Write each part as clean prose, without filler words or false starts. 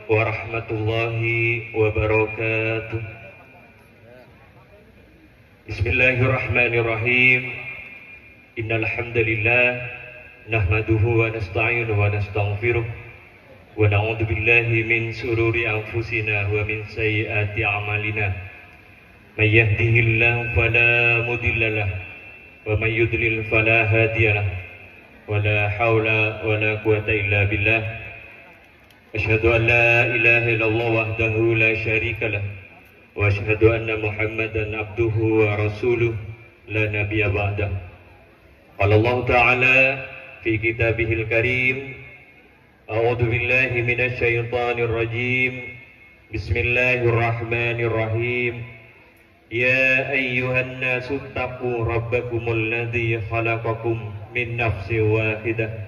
warahmatullahi wabarakatuh. Bismillahirrahmanirrahim. Innal hamdalillah nahmaduhu wa nasta'inuhu wa nastaghfiruh wa na'udzu billahi min shururi anfusina wa min sayyiati a'malina. May yahdihillahu fala mudilla lahu wa may yudlil fala hadiya lahu. Wa la haula wa la quwwata illa billah. Asyhadu an la ilaha illallah wahdahu la syarika lah wa asyhadu anna Muhammadan abduhu wa rasuluh la nabiyya ba'dah. Qala Allah Ta'ala fi kitabihil karim, a'udzu billahi minasy syaithanir rajim. Bismillahirrahmanirrahim. Ya ayyuhan nasu taqu rabbakumul ladzi khalaqakum min nafsin wahidah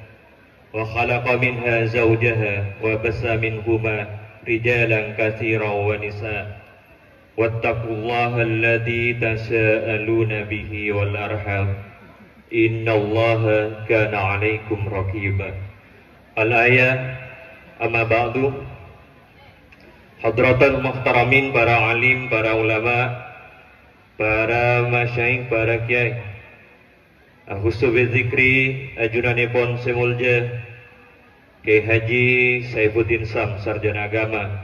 wa khalaqa minha zawjaha wa bassa minhuma rijalan katsiran wa nisaa wattaqullaha alladzi tasaaluna bihi wal arham innallaha kana 'alaikum raqiba. Al-ayat. Amma ba'du. Hadratul muhtaramin, para alim, para ulama, para masyayikh, para kiai, khusus berzikri ajunanipun semulja Kiai Haji Saifuddin Sam, sarjana agama,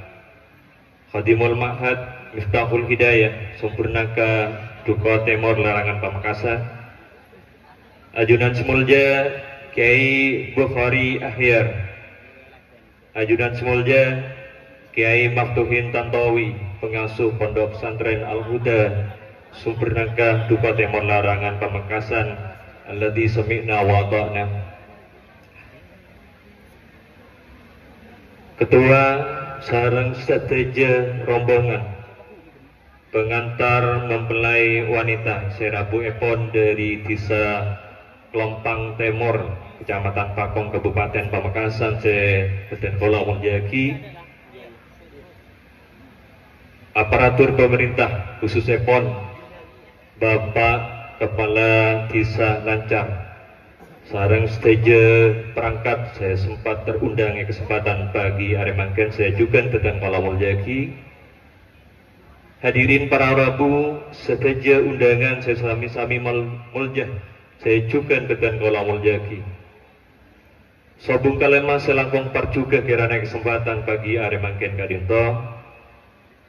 Khadimul Ma'had Miftahul Hidayah, Sempurnaka Duka Timur Larangan Pamekasan. Ajunan semulja Kiai Bukhari Ahyar. Ajunan semulja Kiai Maftuhin Tantowi, pengasuh Pondok Pesantren Al-Huda, Sempurnaka Duka Timur Larangan Pamekasan. Alladzi sami'na wa ata'na. Ketua sareng sateja rombongan pengantar mempelai wanita Serabu Epon dari Desa Klompang Timur, Kecamatan Pakong, Kabupaten Pamekasan, Kabupaten Kula Muljaki. Aparatur pemerintah khusus Epon, Bapak Kepala Desa Lancar, sareng seteja perangkat, saya sempat terundang kesempatan pagi aremangken saya juga tentang Kala Muljaki. Hadirin para Rabu, seteja undangan saya sami-sami muljah, saya juga tentang Kala Muljaki. Sobung kalema selangkong parjuga kirana kesempatan pagi aremangken kadinto.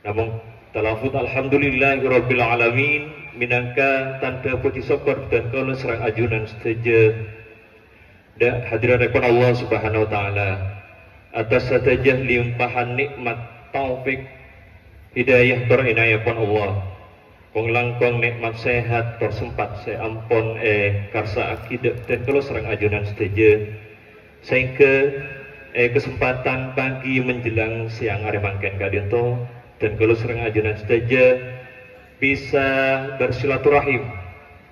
Namun talafut alhamdulillahirabbil alamin, minangka tanda puji syukur dan kalau serang ajunan seteja dan hadiran rekon Allah Subhanahu wa taala atas seteja limpahan nikmat taufik hidayah terinayah pun Allah kong langkong nikmat sehat tersempat seampun karsa akidah dan kalau serang ajunan seteja sehingga kesempatan pagi menjelang siang aremangken kadinto dan kalau serang ajunan seteja bisa bersilaturahim,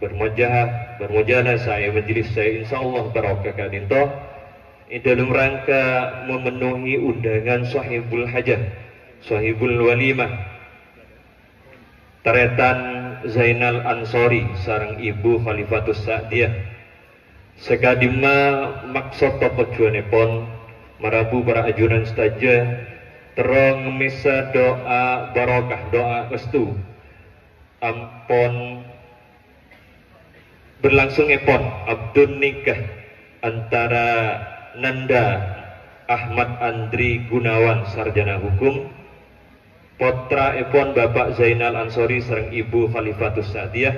bermujalah saya majelis saya insyaallah barokah kadinto dalam rangka memenuhi undangan sahibul hajah, sahibul walimah Taretan Zainal Ansori sareng Ibu Khalifatus Sa'diyah. Sekadima maksud tujuanipun marabu para ajunan seteja terong misa doa barokah, doa restu ampun berlangsung epon abdun nikah antara Nanda Ahmad Andri Gunawan sarjana hukum potra epon Bapak Zainal Ansori sareng Ibu Khalifatus Sa'diyah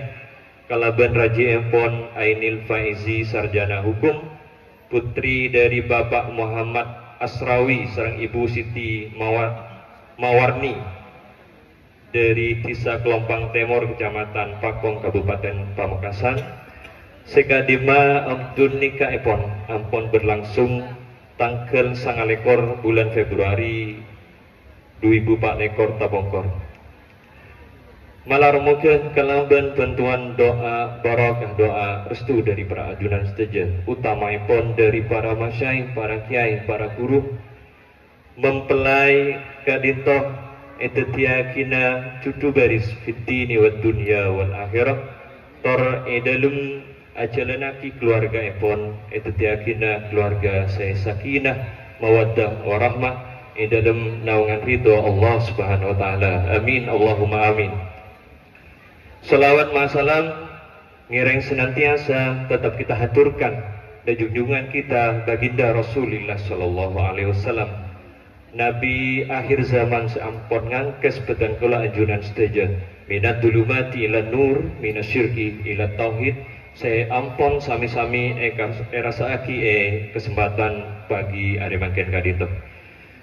kalaban raji epon Ainil Faizi sarjana hukum putri dari Bapak Muhammad Asrawi sareng Ibu Siti Mawarni dari Desa Klompang Timur, Kecamatan Pakong, Kabupaten Pamekasan. Sekadima ampun nikah epon ampun berlangsung tanggal 9 bulan Februari 2004 tabongkor. Malar muga kalaban bantuan doa barokah, doa restu dari para ajunan seteja, utamaipun dari para masyayikh, para kiai, para guru mempelai kadinto etetiakina cucu baris fitini wa dunya wal akhirah tor edalum ajalanaki keluarga epon etetiakina keluarga saya sakinah mawaddah warahmah ing dalam naungan ridho Allah Subhanahu wa taala. Amin Allahumma amin. Salawat masalam ngireng senantiasa tetap kita haturkan dan junjungan kita baginda Rasulullah sallallahu alaihi wasallam, Nabi akhir zaman seampun ngangkes pedang kula anjunan sedaja minat dulumati ila nur minasyirki ila tauhid. Saya ampun sami-sami rasaaki kesempatan pagi hari mangken kadito.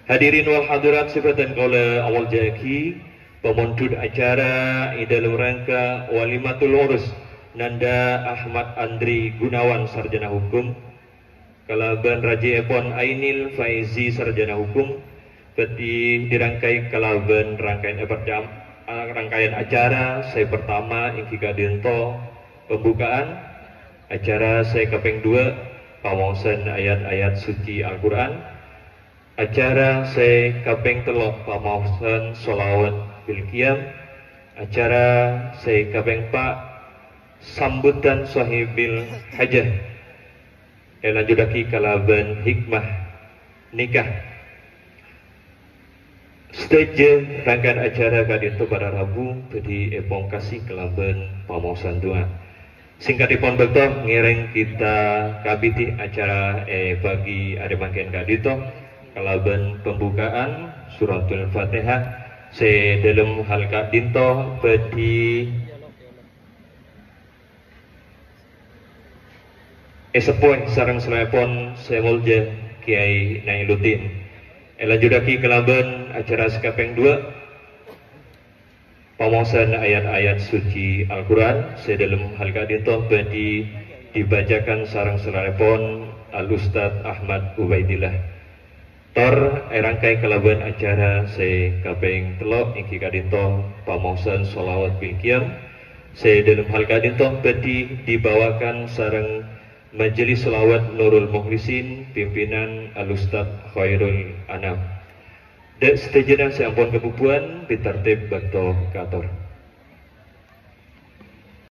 Hadirin wal hadirat sifatan kula awal jaki pemondud acara dalam rangka walimatul urus Nanda Ahmad Andri Gunawan sarjana hukum, kalaban Raja Epon Ainil Faizi sarjana hukum, peti dirangkai kalaban rangkaian acara saya pertama ingki kadento pembukaan acara saya kaping 2 pamongsen ayat-ayat suci Al-Quran, acara saya kaping 3 pamongsen sholawat bil qiyam, acara saya kaping 4 sambutan sahibil hajah, lanjutaki kalaban hikmah nikah. Stage rangkaian acara kadito pada Rabu tadi epong kasih kalaban pamausan doa. Singkatipun betul ngereng kita kabiti acara pagi ada mangken kadito kalaban pembukaan suratul Fatihah se dalam hal kadito pedi sepuh sarang selepon semulja Kiai Nailuddin. Lanjutaki kelaban acara sekapeng 2 pamongsan ayat-ayat suci Al-Quran sedalam hal kadito badi dibacakan sarang selepon Al-Ustadz Ahmad Ubaidillah. Tor rangkai kelaban acara sekapeng 3 ingki kadito pamongsan sholawat bil qiyam sedalam hal kadito badi dibawakan sarang Majelis Selawat Nurul Mukhlisin pimpinan Al-Ustadz Khairul Anam. Dek setejenan seampun kebubuhan ditertib bakto kator.